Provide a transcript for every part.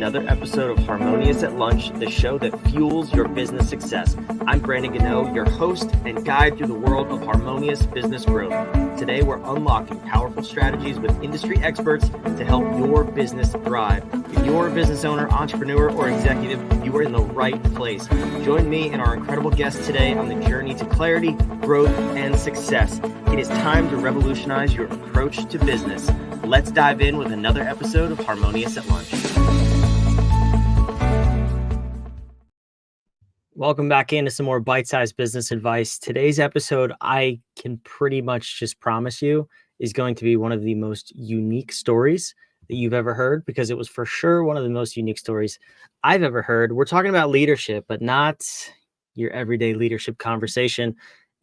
another episode of Harmonious at Lunch, the show that fuels your business success. I'm Brandon Gano, your host and guide through the world of harmonious business growth. Today, we're unlocking powerful strategies with industry experts to help your business thrive. If you're a business owner, entrepreneur, or executive, you are in the right place. Join me and our incredible guests today on the journey to clarity, growth, and success. It is time to revolutionize your approach to business. Let's dive in with another episode of Harmonious at Lunch. Welcome back into some more bite-sized business advice. Today's episode, I can pretty much just promise you, is going to be one of the most unique stories that you've ever heard, because it was for sure one of the most unique stories I've ever heard. We're talking about leadership, but not your everyday leadership conversation.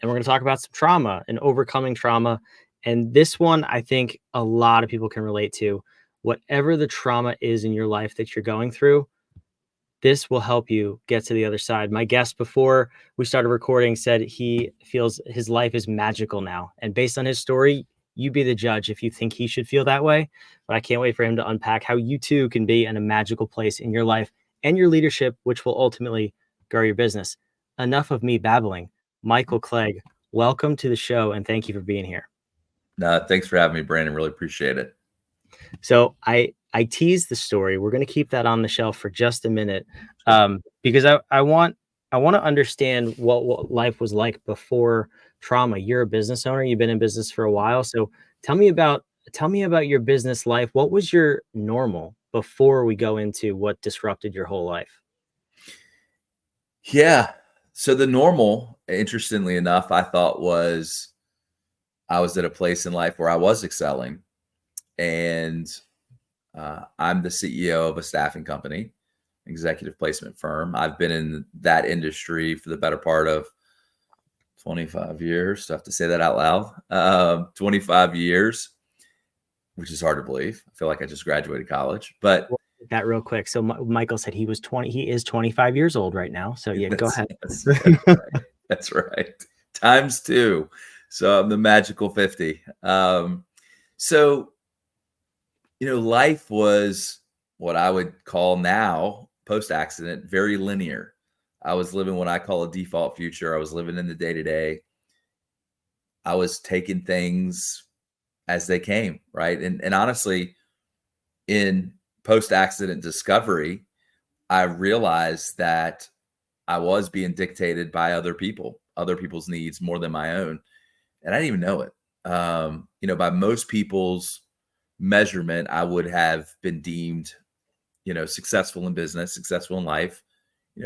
And we're going to talk about some trauma and overcoming trauma. And this one, I think a lot of people can relate to. Whatever the trauma is in your life that you're going through, this will help you get to the other side. My guest before we started recording said he feels his life is magical now. And based on his story, you be the judge if you think he should feel that way. But I can't wait for him to unpack how you too can be in a magical place in your life and your leadership, which will ultimately grow your business. Enough of me babbling. Michael Clegg, welcome to the show and thank you for being here. Thanks for having me, Brandon. Really appreciate it. So I teased the story. We're going to keep that on the shelf for just a minute, because I want to understand what life was like before trauma. You're a business owner. You've been in business for a while. So tell me about your business life. What was your normal before we go into what disrupted your whole life? Yeah. So the normal, interestingly enough, I thought I was at a place in life where I was excelling, and I'm the CEO of a staffing company, executive placement firm. I've been in that industry for the better part of 25 years. So I have to say that out loud. 25 years, which is hard to believe. I feel like I just graduated college, but that real quick. So Michael said he was 20. He is 25 years old right now. So yeah, go ahead. That's right. That's right. Times two. So I'm the magical 50. So, life was what I would call now, post-accident, very linear. I was living what I call a default future. I was living in the day-to-day. I was taking things as they came, right? And honestly, in post-accident discovery, I realized that I was being dictated by other people's needs more than my own. And I didn't even know it. By most people's measurement, I would have been deemed, successful in business, successful in life,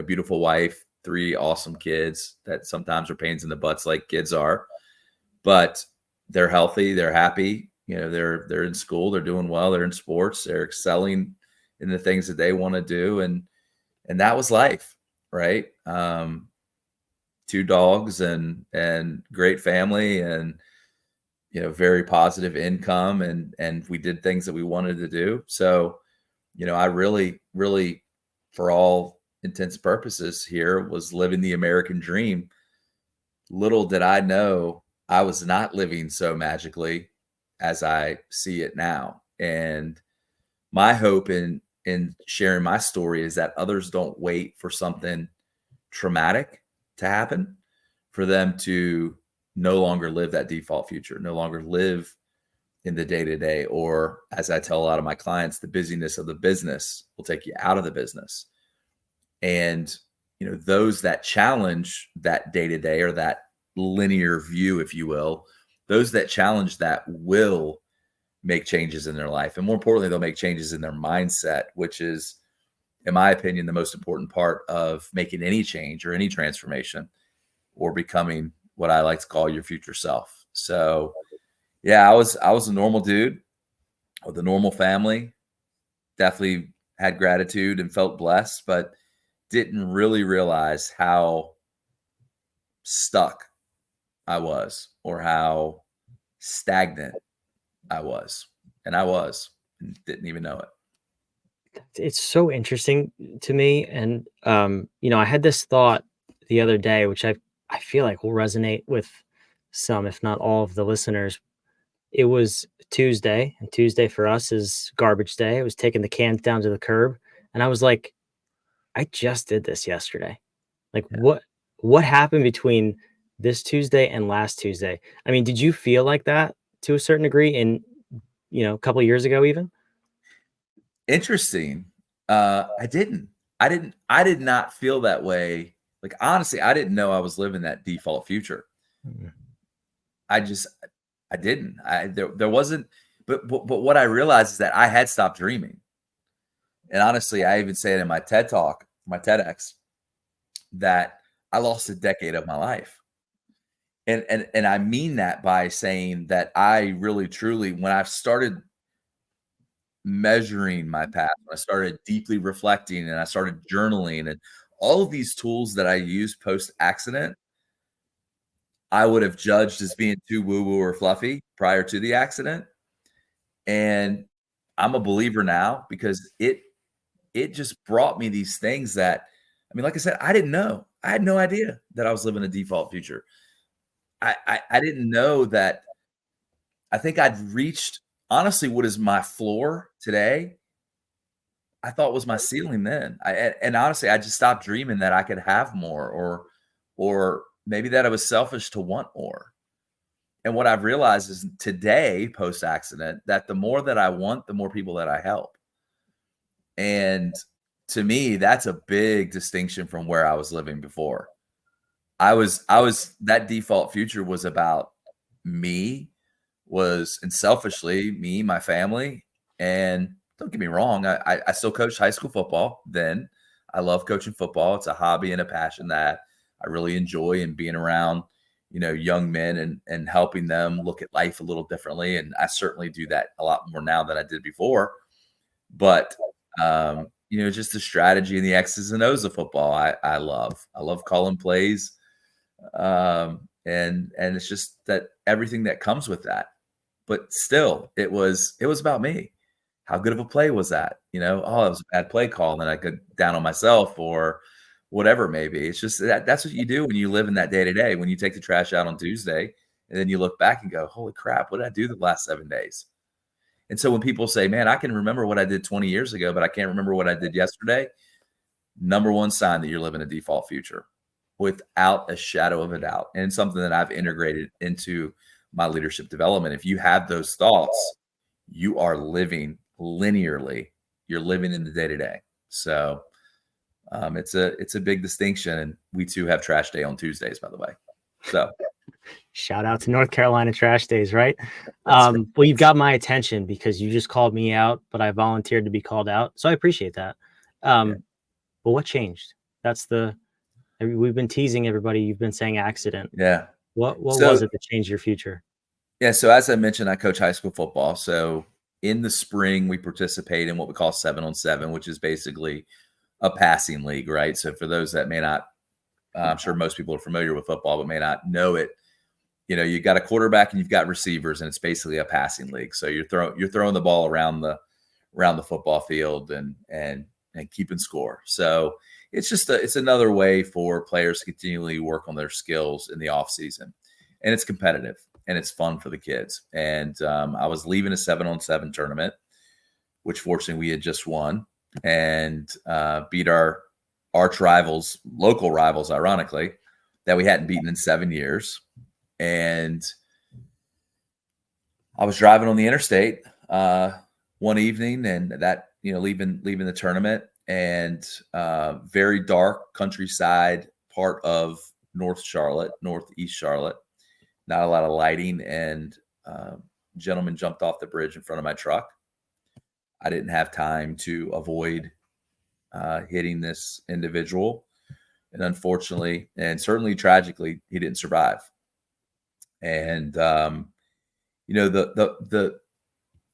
beautiful wife, 3 awesome kids that sometimes are pains in the butts like kids are, but they're healthy, they're happy, they're in school, they're doing well, they're in sports, they're excelling in the things that they want to do. And that was life, right? 2 dogs and great family and, very positive income. And we did things that we wanted to do. So, I really, really, for all intents and purposes here, was living the American dream. Little did I know I was not living so magically as I see it now. And my hope in sharing my story is that others don't wait for something traumatic to happen for them to no longer live that default future, no longer live in the day-to-day, or as I tell a lot of my clients, the busyness of the business will take you out of the business. And, those that challenge that day-to-day or that linear view, if you will, those that challenge that will make changes in their life. And more importantly, they'll make changes in their mindset, which is, in my opinion, the most important part of making any change or any transformation or becoming what I like to call your future self. So yeah, I was a normal dude with a normal family, definitely had gratitude and felt blessed, but didn't really realize how stuck I was or how stagnant I was. And I didn't even know it. It's so interesting to me. And, I had this thought the other day, which I feel like will resonate with some, if not all of the listeners. It was Tuesday, and Tuesday for us is garbage day. I was taking the cans down to the curb, And I was like, I just did this yesterday. Like, what happened between this Tuesday and last Tuesday? I mean, did you feel like that to a certain degree in, a couple years ago even? Interesting. I didn't. I did not feel that way. Like, honestly, I didn't know I was living that default future. Mm. I just I didn't. There wasn't but what I realized is that I had stopped dreaming. And honestly, I even say it in my TED talk, my TEDx, that I lost a decade of my life. And I mean that by saying that I really truly, when I started measuring my path, when I started deeply reflecting and I started journaling and all of these tools that I use post accident, I would have judged as being too woo woo or fluffy prior to the accident. And I'm a believer now because it just brought me these things that, I mean, like I said, I didn't know. I had no idea that I was living a default future. I didn't know that. I think I'd reached, honestly, what is my floor today, I thought was my ceiling then. And honestly, I just stopped dreaming that I could have more, or maybe that I was selfish to want more. And what I've realized is today, post accident, that the more that I want, the more people that I help. And to me, that's a big distinction from where I was living before. I was that default future was about me, was and selfishly me, my family. And don't get me wrong, I still coached high school football then. I love coaching football. It's a hobby and a passion that I really enjoy, and being around, young men and helping them look at life a little differently. And I certainly do that a lot more now than I did before. But just the strategy and the X's and O's of football, I love. I love calling plays. And it's just that everything that comes with that. But still, it was about me. How good of a play was that? Oh, it was a bad play call, and then I could down on myself or whatever it may be. It's just that's what you do when you live in that day to day. When you take the trash out on Tuesday, and then you look back and go, "Holy crap, what did I do the last 7 days?" And so when people say, "Man, I can remember what I did 20 years ago, but I can't remember what I did yesterday," number one sign that you're living a default future, without a shadow of a doubt. And it's something that I've integrated into my leadership development. If you have those thoughts, you are living linearly. You're living in the day to day. So it's a big distinction. And we too have trash day on Tuesdays, by the way. So Shout out to North Carolina trash days, right? that's Well, you've got my attention because you just called me out, but I volunteered to be called out. So I appreciate that. yeah. But what changed? We've been teasing everybody. You've been saying accident. Yeah. What So was it that changed your future? yeah, so as I mentioned, I coach high school football. So in the spring, we participate in what we call 7-on-7, which is basically a passing league, right? So for those that may not, I'm sure most people are familiar with football, but may not know it. You've got a quarterback and you've got receivers, and it's basically a passing league. So you're throwing the ball around the football field and keeping score. So it's another way for players to continually work on their skills in the off season, and it's competitive and it's fun for the kids. And I was leaving a 7-on-7 tournament, which fortunately we had just won, and beat our arch rivals, local rivals, ironically, that we hadn't beaten in 7 years. And I was driving on the interstate one evening, and that leaving the tournament, and very dark countryside part of northeast Charlotte, not a lot of lighting, and gentleman jumped off the bridge in front of my truck. I didn't have time to avoid hitting this individual, and unfortunately, and certainly tragically, he didn't survive. And the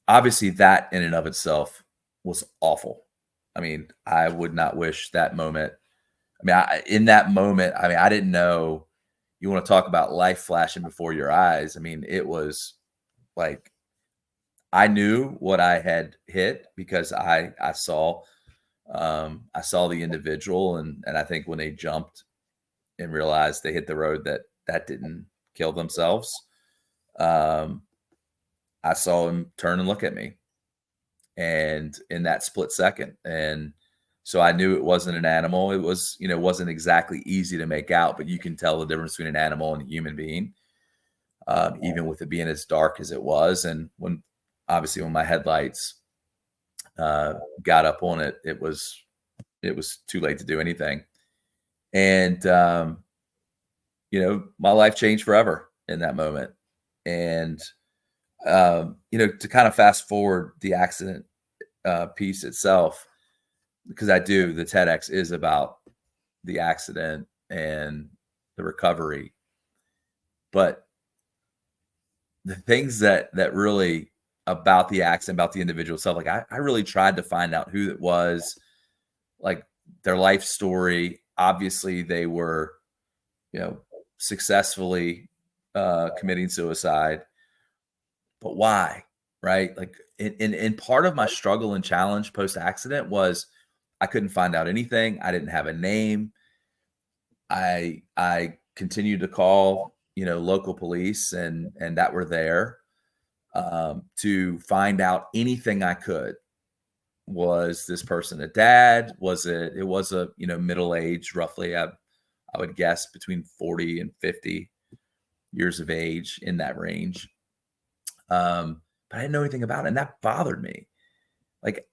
obviously that in and of itself was awful. I mean, I would not wish that moment. I mean, in that moment, I mean, I didn't know. You want to talk about life flashing before your eyes. I mean, it was like I knew what I had hit because I saw the individual, and I think when they jumped and realized they hit the road, that didn't kill themselves. Um, I saw him turn and look at me, and in that split second, and So I knew it wasn't an animal. It was, wasn't exactly easy to make out, but you can tell the difference between an animal and a human being, even with it being as dark as it was. And when my headlights got up on it, it was too late to do anything. And my life changed forever in that moment. And to kind of fast forward the accident piece itself, because the TEDx is about the accident and the recovery. But the things that really about the accident, about the individual itself, like I really tried to find out who it was, like their life story. Obviously, they were, successfully committing suicide, but why? Right? Like, in part of my struggle and challenge post accident was I couldn't find out anything. I didn't have a name. I continued to call, local police and that were there to find out anything I could. Was this person a dad? It was a, middle age, roughly, I would guess between 40 and 50 years of age, in that range. But I didn't know anything about it, and that bothered me. Like,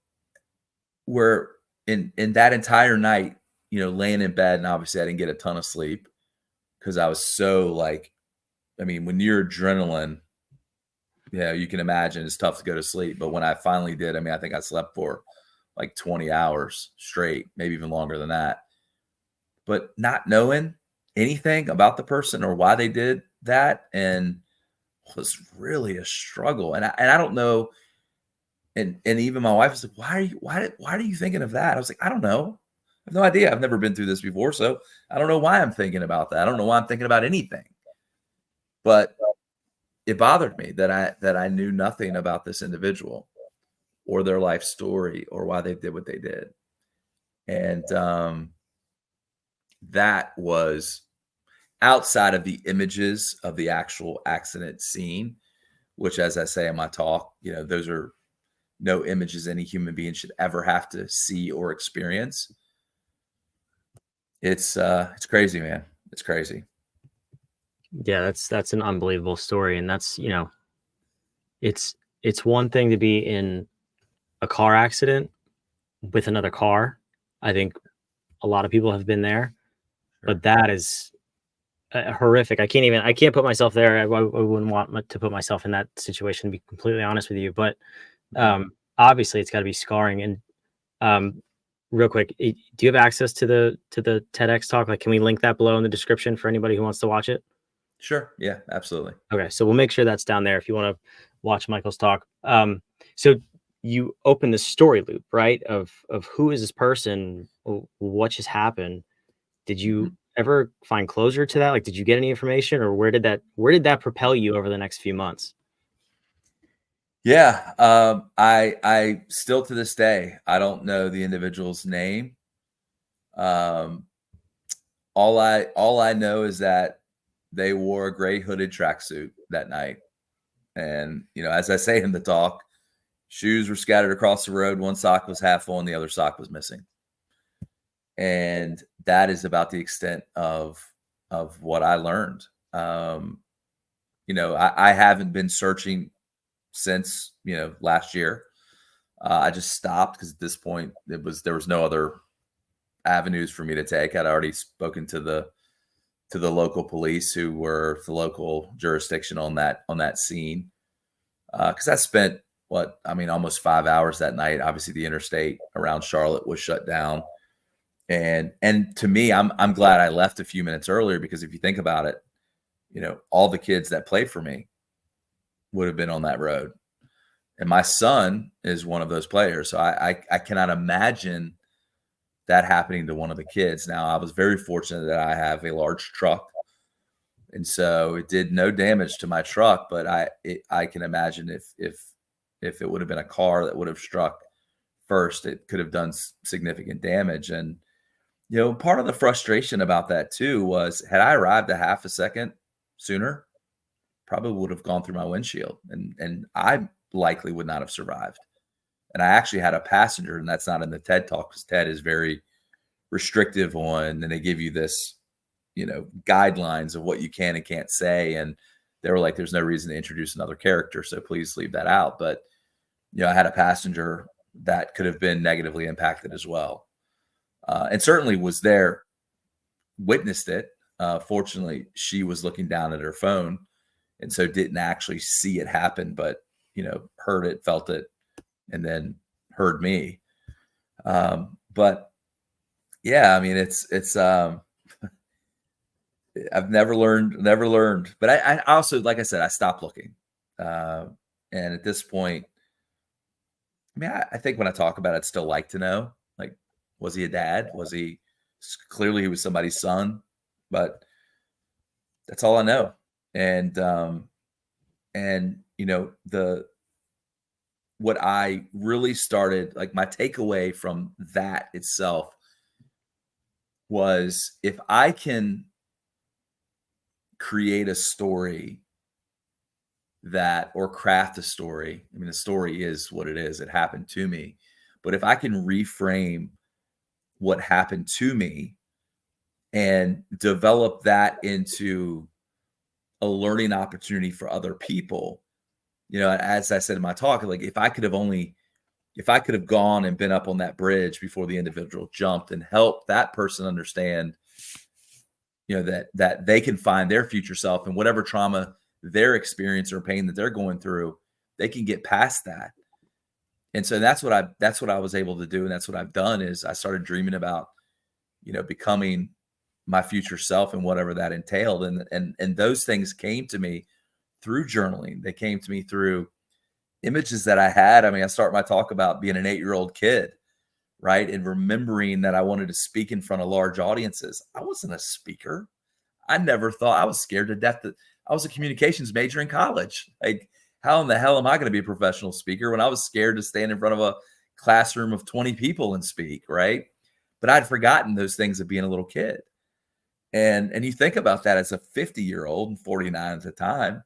we're in that entire night, laying in bed, and obviously I didn't get a ton of sleep because I was so when you're adrenaline, you can imagine it's tough to go to sleep. But when I finally did, I think I slept for like 20 hours straight, maybe even longer than that. But not knowing anything about the person or why they did that, and was really a struggle. And I don't know. And even my wife was like, why are you thinking of that? I was like, I don't know. I have no idea. I've never been through this before. So I don't know why I'm thinking about that. I don't know why I'm thinking about anything. But it bothered me that I knew nothing about this individual or their life story or why they did what they did. And that was outside of the images of the actual accident scene, which, as I say in my talk, those are no images any human being should ever have to see or experience. It's crazy, man. It's crazy. Yeah, that's an unbelievable story. And that's, it's one thing to be in a car accident with another car. I think a lot of people have been there, Sure. but that is horrific. I can't put myself there. I wouldn't want to put myself in that situation, to be completely honest with you. But obviously it's got to be scarring. And real quick, do you have access to the TEDx talk? Like, can we link that below in the description for anybody who wants to watch it? Sure. Yeah, absolutely. Okay, so we'll make sure that's down there if you want to watch Michael's talk. So you open the story loop, right? Of who is this person? What just happened? Did you ever find closure to that? Like, did you get any information, or where did that propel you over the next few months? Yeah. I still, to this day, I don't know the individual's name. All I know is that they wore a gray hooded tracksuit that night. And, as I say in the talk, shoes were scattered across the road. One sock was half full and the other sock was missing. And that is about the extent of what I learned. I haven't been searching since, last year. I just stopped because at this point there was no other avenues for me to take. I'd already spoken to the local police, who were the local jurisdiction on that scene. Because I spent almost 5 hours that night. Obviously, the interstate around Charlotte was shut down, and to me, I'm glad I left a few minutes earlier, because if you think about it, all the kids that played for me would have been on that road, and my son is one of those players. So I cannot imagine that happening to one of the kids. Now, I was very fortunate that I have a large truck, and so it did no damage to my truck. But I can imagine if it would have been a car that would have struck first, it could have done significant damage. And part of the frustration about that too was, had I arrived a half a second sooner, probably would have gone through my windshield, and I likely would not have survived. And I actually had a passenger, and that's not in the TED talk because TED is very restrictive on, and they give you this, guidelines of what you can and can't say. And they were like, there's no reason to introduce another character, so please leave that out. But, I had a passenger that could have been negatively impacted as well. And certainly was there, witnessed it. Fortunately, she was looking down at her phone and so didn't actually see it happen, but, heard it, felt it, and then heard me. But yeah, I mean, it's I've never learned, but I also, like I said, I stopped looking. And at this point, I mean, I think when I talk about it, I'd still like to know, like, was he a dad? Clearly he was somebody's son, but that's all I know. And, what I really started, like my takeaway from that itself was, if I can create a story or craft a story, I mean, the story is what it is. It happened to me. But if I can reframe what happened to me and develop that into a learning opportunity for other people, as I said in my talk, like if I could have gone and been up on that bridge before the individual jumped and helped that person understand, that they can find their future self, and whatever trauma their experience or pain that they're going through, they can get past that. And so that's what I was able to do. And that's what I've done, is I started dreaming about, becoming my future self and whatever that entailed. And those things came to me through journaling. They came to me through images that I had. I mean, I start my talk about being an 8-year-old kid, right? And remembering that I wanted to speak in front of large audiences. I wasn't a speaker. I never thought. I was scared to death that I was a communications major in college. Like, how in the hell am I going to be a professional speaker when I was scared to stand in front of a classroom of 20 people and speak, right? But I'd forgotten those things of being a little kid. And you think about that as a 50-year-old and 49 at the time,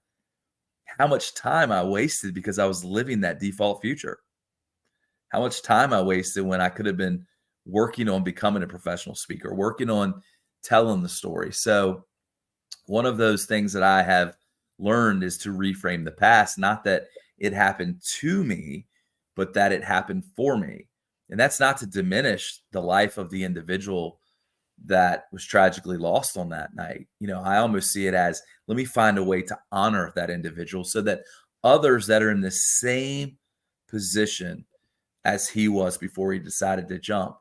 how much time I wasted because I was living that default future. How much time I wasted when I could have been working on becoming a professional speaker, working on telling the story. So one of those things that I have learned is to reframe the past, not that it happened to me, but that it happened for me. And that's not to diminish the life of the individual that was tragically lost on that night. I almost see it as, let me find a way to honor that individual so that others that are in the same position as he was before he decided to jump,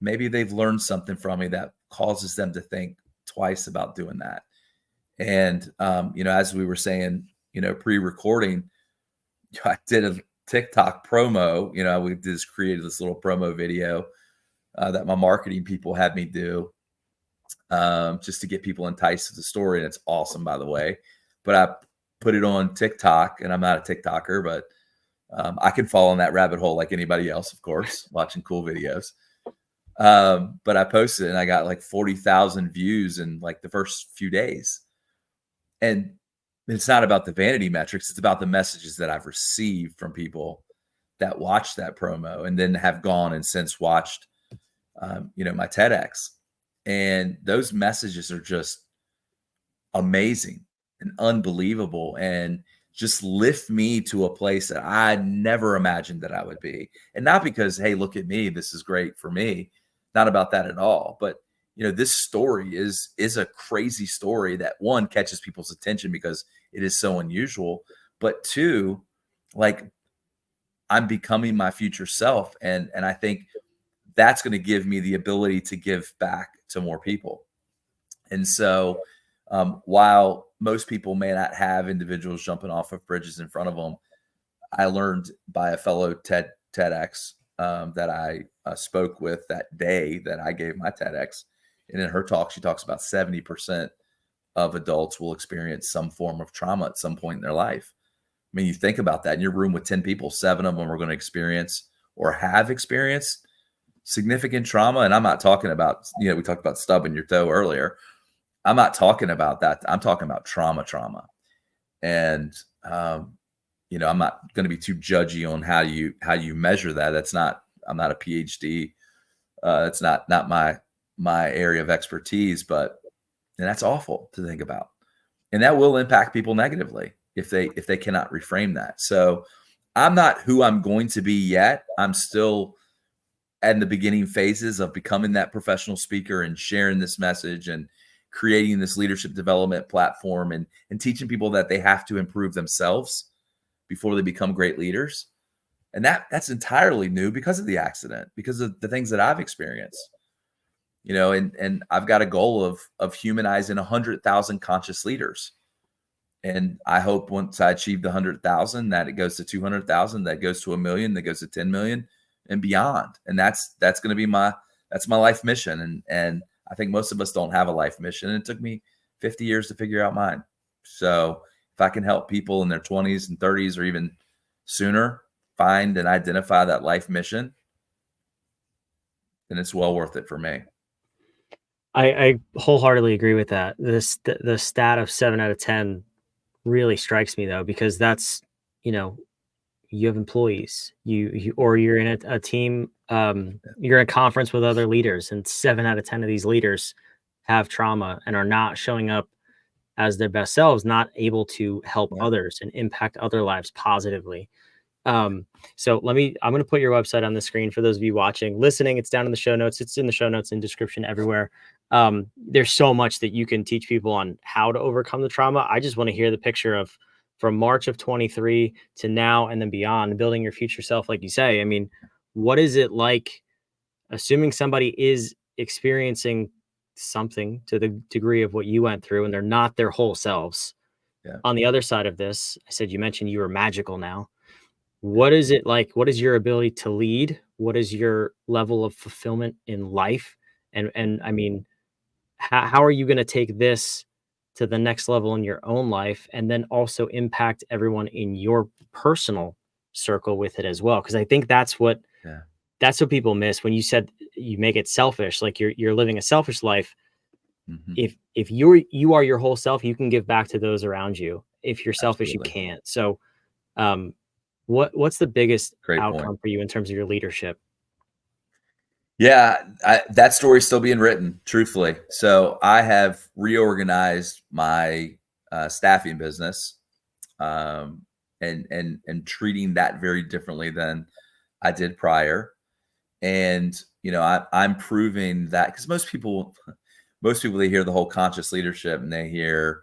maybe they've learned something from me that causes them to think twice about doing that. And, as we were saying, pre-recording, I did a TikTok promo. We just created this little promo video that my marketing people had me do, just to get people enticed to the story. And it's awesome, by the way. But I put it on TikTok, and I'm not a TikToker, but I can fall in that rabbit hole like anybody else, of course, watching cool videos. But I posted it, and I got like 40,000 views in like the first few days. And it's not about the vanity metrics. It's about the messages that I've received from people that watched that promo and then have gone and since watched, my TEDx. And those messages are just amazing and unbelievable, and just lift me to a place that I never imagined that I would be. And not because, hey, look at me, this is great for me. Not about that at all. But this story is a crazy story that, one, catches people's attention because it is so unusual, but two, like, I'm becoming my future self. And I think that's going to give me the ability to give back to more people. And so, while most people may not have individuals jumping off of bridges in front of them, I learned by a fellow TEDx that I spoke with that day that I gave my TEDx. And in her talk, she talks about 70% of adults will experience some form of trauma at some point in their life. I mean, you think about that in your room with 10 people, 7 of them are going to experience or have experienced significant trauma. And I'm not talking about, we talked about stubbing your toe earlier. I'm not talking about that. I'm talking about trauma. And I'm not going to be too judgy on how you measure that. I'm not a PhD. It's not my area of expertise, but and that's awful to think about. And that will impact people negatively if they cannot reframe that. So I'm not who I'm going to be yet. I'm still in the beginning phases of becoming that professional speaker and sharing this message and creating this leadership development platform and teaching people that they have to improve themselves before they become great leaders. And that's entirely new because of the accident, because of the things that I've experienced. And I've got a goal of humanizing 100,000 conscious leaders. And I hope once I achieve the 100,000, that it goes to 200,000, that goes to 1 million, that goes to 10 million and beyond. And that's going to be my life mission. And I think most of us don't have a life mission. And it took me 50 years to figure out mine. So if I can help people in their 20s and 30s or even sooner find and identify that life mission, then it's well worth it for me. I wholeheartedly agree with that. The stat of 7 out of 10 really strikes me though, because that's, you have employees, or you're in a team, you're in a conference with other leaders, and 7 out of 10 of these leaders have trauma and are not showing up as their best selves, not able to help Yeah. others and impact other lives positively. So I'm going to put your website on the screen for those of you watching. Listening, it's down in the show notes. It's in the show notes and description everywhere. There's so much that you can teach people on how to overcome the trauma. I just want to hear the picture of from March of 23 to now and then beyond, building your future self, like you say. I mean, what is it like, assuming somebody is experiencing something to the degree of what you went through and they're not their whole selves? Yeah. On the other side of this, I said, you mentioned you were magical now. What is it like? What is your ability to lead? What is your level of fulfillment in life? And I mean, how are you going to take this to the next level in your own life, and then also impact everyone in your personal circle with it as well? Because I think Yeah. that's what people miss when you said you make it selfish, like you're living a selfish life. Mm-hmm. If you are your whole self, you can give back to those around you. If you're selfish, you Absolutely. can't. So um, what's the biggest Great point. outcome for you in terms of your leadership? Yeah, that story's still being written, truthfully. So I have reorganized my staffing business, and treating that very differently than I did prior. And I'm proving that because most people they hear the whole conscious leadership and they hear,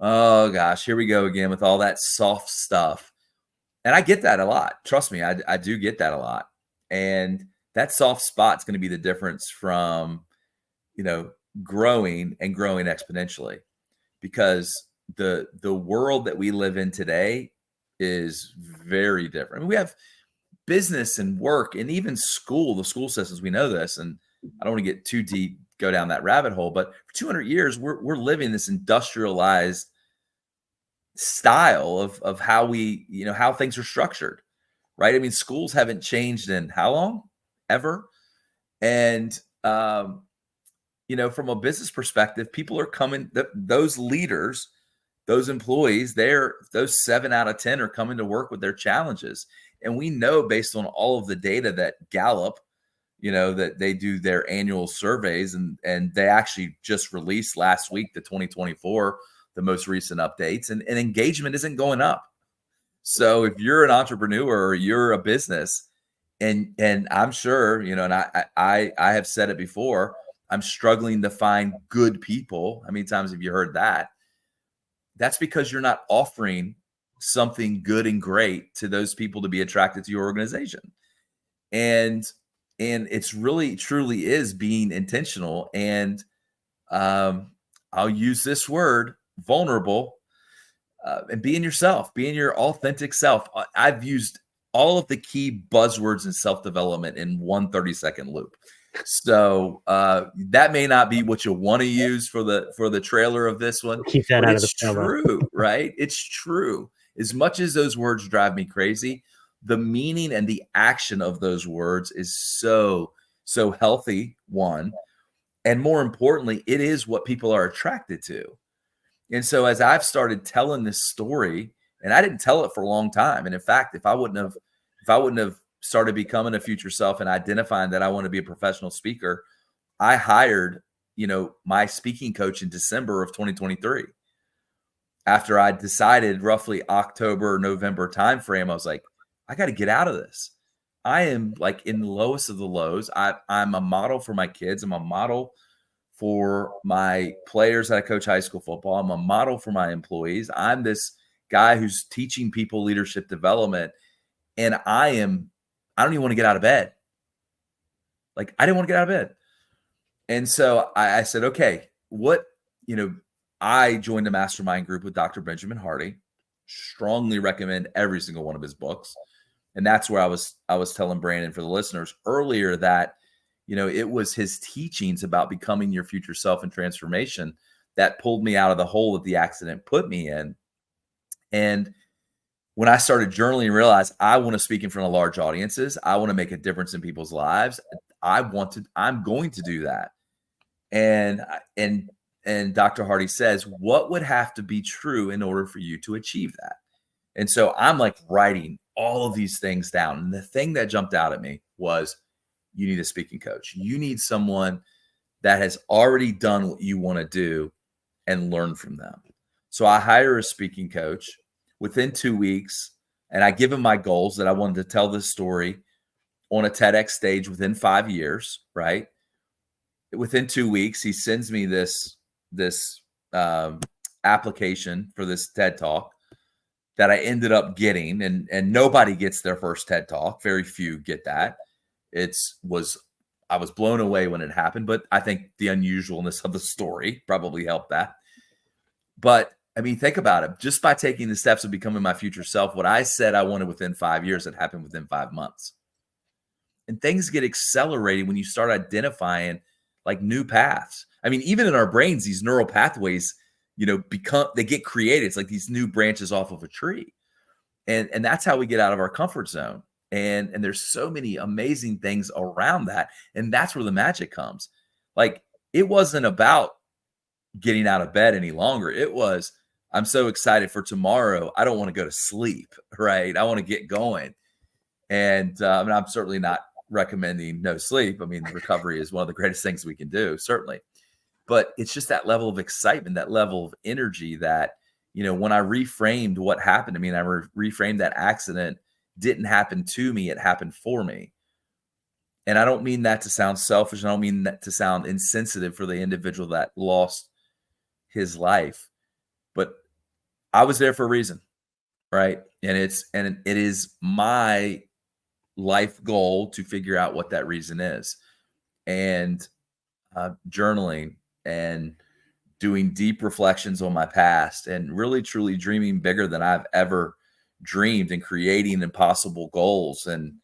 oh gosh, here we go again with all that soft stuff. And I get that a lot. Trust me, I do get that a lot. And that soft spot's going to be the difference from, you know, growing and growing exponentially, because the world that we live in today is very different. I mean, we have business and work and even school, the school systems, we know this, and I don't want to get too deep, go down that rabbit hole, but for 200 years, we're living this industrialized style of how we, how things are structured, right? I mean, schools haven't changed in how long? Ever. And, from a business perspective, people are coming, those leaders, those employees, those 7 out of 10 are coming to work with their challenges. And we know based on all of the data that Gallup, that they do their annual surveys, and they actually just released last week, the 2024, the most recent updates, and engagement isn't going up. So if you're an entrepreneur or you're a business, and I'm sure, and I have said it before, I'm struggling to find good people. How many times have you heard that? That's because you're not offering something good and great to those people to be attracted to your organization. And it's really truly is being intentional. And I'll use this word, vulnerable, and being yourself, being your authentic self. I've used all of the key buzzwords in self-development in one 30-second loop. So that may not be what you want to use for the trailer of this one, Keep that but out of the it's promo. true, right? It's true. As much as those words drive me crazy, the meaning and the action of those words is so healthy, one. And more importantly, it is what people are attracted to. And so as I've started telling this story And I didn't tell it for a long time. And in fact, if I wouldn't have started becoming a future self and identifying that I want to be a professional speaker, I hired, my speaking coach in December of 2023. After I decided roughly October, November timeframe, I was like, I got to get out of this. I am like in the lowest of the lows. I'm a model for my kids. I'm a model for my players that I coach high school football. I'm a model for my employees. I'm this guy who's teaching people leadership development. And I don't even want to get out of bed. Like, I didn't want to get out of bed. And so I said, okay, I joined a mastermind group with Dr. Benjamin Hardy. Strongly recommend every single one of his books. And that's where I was telling Brandon, for the listeners earlier, that, it was his teachings about becoming your future self and transformation that pulled me out of the hole that the accident put me in. And when I started journaling and realized I want to speak in front of large audiences, I want to make a difference in people's lives, I'm going to do that. And Dr. Hardy says, what would have to be true in order for you to achieve that? And so I'm like writing all of these things down. And the thing that jumped out at me was, you need a speaking coach. You need someone that has already done what you want to do and learn from them. So I hire a speaking coach within 2 weeks, and I give him my goals that I wanted to tell this story on a TEDx stage within 5 years, right? Within 2 weeks, he sends me this application for this TED Talk that I ended up getting, and nobody gets their first TED Talk. Very few get that. I was blown away when it happened, but I think the unusualness of the story probably helped that. But I mean, think about it. Just by taking the steps of becoming my future self, what I said I wanted within 5 years, it happened within 5 months. And things get accelerated when you start identifying like new paths. I mean, even in our brains, these neural pathways, they get created. It's like these new branches off of a tree. And that's how we get out of our comfort zone. And there's so many amazing things around that. And that's where the magic comes. Like, it wasn't about getting out of bed any longer. It was, I'm so excited for tomorrow. I don't want to go to sleep, right? I want to get going. And I'm certainly not recommending no sleep. I mean, recovery is one of the greatest things we can do, certainly. But it's just that level of excitement, that level of energy that, when I reframed what happened to me, and I reframed that accident didn't happen to me, it happened for me. And I don't mean that to sound selfish. I don't mean that to sound insensitive for the individual that lost his life, but I was there for a reason, right? And it is my life goal to figure out what that reason is. And journaling and doing deep reflections on my past and really truly dreaming bigger than I've ever dreamed and creating impossible goals. And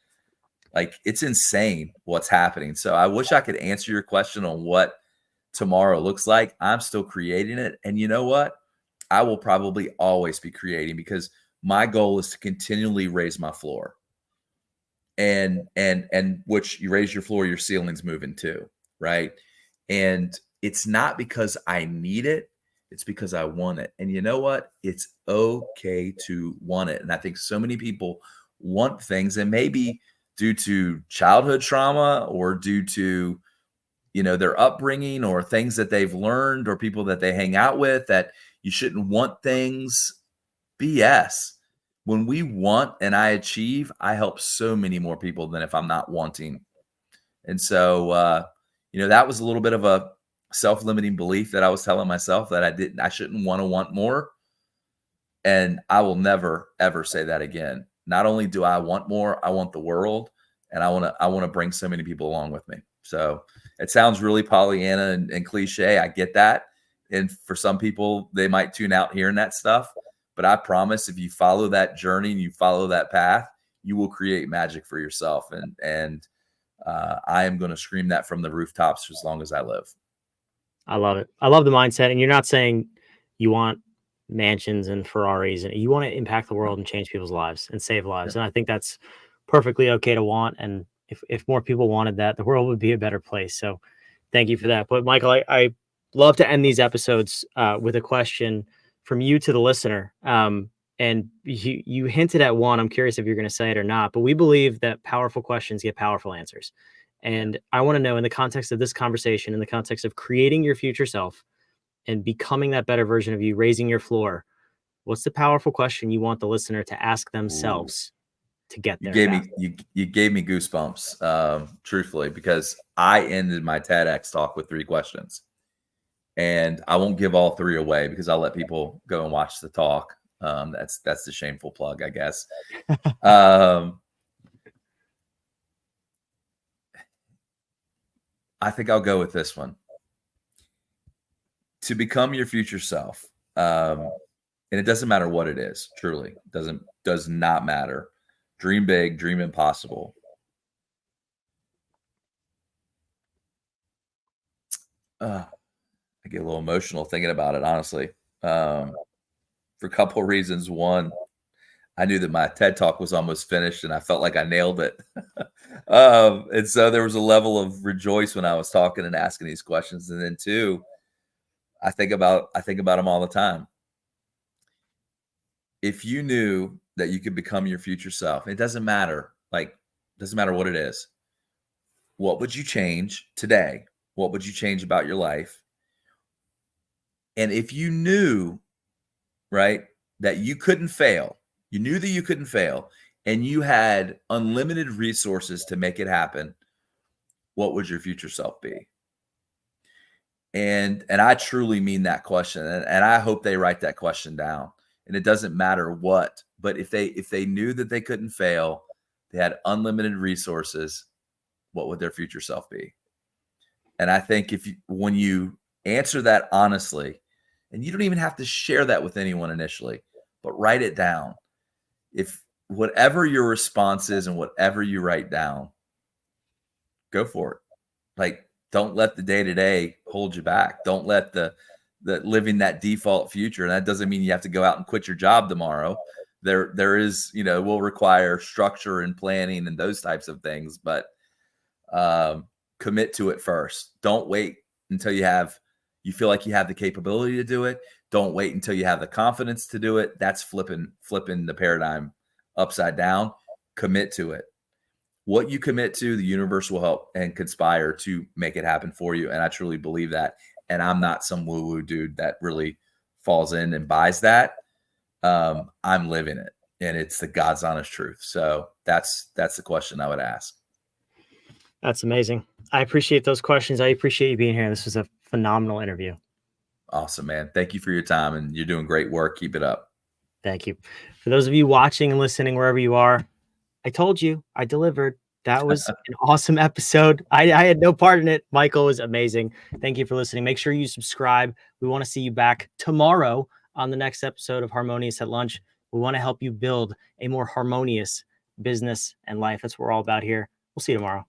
like, it's insane what's happening. So I wish I could answer your question on what tomorrow looks like. I'm still creating it. And you know what? I will probably always be creating, because my goal is to continually raise my floor. And which you raise your floor, your ceiling's moving too, right? And it's not because I need it, it's because I want it. And you know what? It's okay to want it. And I think so many people want things, and maybe due to childhood trauma or due to, their upbringing or things that they've learned or people that they hang out with, that you shouldn't want things. BS. When we want and I achieve, I help so many more people than if I'm not wanting. And so, that was a little bit of a self-limiting belief that I was telling myself, that I shouldn't want more. And I will never, ever say that again. Not only do I want more, I want the world, and I want to bring so many people along with me. So it sounds really Pollyanna and cliche. I get that. And for some people, they might tune out hearing that stuff. But I promise, if you follow that journey and you follow that path, you will create magic for yourself. And I am going to scream that from the rooftops as long as I live. I love it. I love the mindset. And you're not saying you want mansions and Ferraris, and you want to impact the world and change people's lives and save lives. Yeah. And I think that's perfectly okay to want. And if more people wanted that, the world would be a better place. So thank you for that. But Michael, I love to end these episodes with a question from you to the listener. And you hinted at one. I'm curious if you're going to say it or not, but we believe that powerful questions get powerful answers. Yeah. And I want to know, in the context of this conversation, in the context of creating your future self and becoming that better version of you, raising your floor, what's the powerful question you want the listener to ask Ooh. themselves to get You there gave fast? me you gave me goosebumps, truthfully, because I ended my TEDx talk with 3 questions. And I won't give all 3 away because I'll let people go and watch the talk. That's the shameful plug, I guess. Um, I think I'll go with this one. To become your future self, and it doesn't matter what it is, truly. Does not matter. Dream big, dream impossible. I get a little emotional thinking about it, honestly, for a couple of reasons. One, I knew that my TED talk was almost finished, and I felt like I nailed it. And so there was a level of rejoice when I was talking and asking these questions. And then two, I think about them all the time. If you knew that you could become your future self, it doesn't matter. Like, doesn't matter what it is. What would you change today? What would you change about your life? And if you knew, right, that you couldn't fail, you knew that you couldn't fail, and you had unlimited resources to make it happen, what would your future self be? And I truly mean that question, and I hope they write that question down. And it doesn't matter what, but if they knew that they couldn't fail, they had unlimited resources, what would their future self be? And I think if you when you answer that honestly, and you don't even have to share that with anyone initially, but write it down. If whatever your response is and whatever you write down, go for it. Like, don't let the day to day hold you back. Don't let the living that default future. And that doesn't mean you have to go out and quit your job tomorrow. There is, will require structure and planning and those types of things, but commit to it first. Don't wait until you feel like you have the capability to do it. Don't wait until you have the confidence to do it. That's flipping the paradigm upside down. Commit to it. What you commit to, the universe will help and conspire to make it happen for you. And I truly believe that. And I'm not some woo-woo dude that really falls in and buys that. I'm living it, and it's the God's honest truth. So that's the question I would ask. That's amazing. I appreciate those questions. I appreciate you being here. This was a phenomenal interview. Awesome, man. Thank you for your time, and you're doing great work. Keep it up. Thank you. For those of you watching and listening, wherever you are, I told you, I delivered. That was an awesome episode. I had no part in it. Michael was amazing. Thank you for listening. Make sure you subscribe. We want to see you back tomorrow on the next episode of Harmonious at Lunch. We want to help you build a more harmonious business and life. That's what we're all about here. We'll see you tomorrow.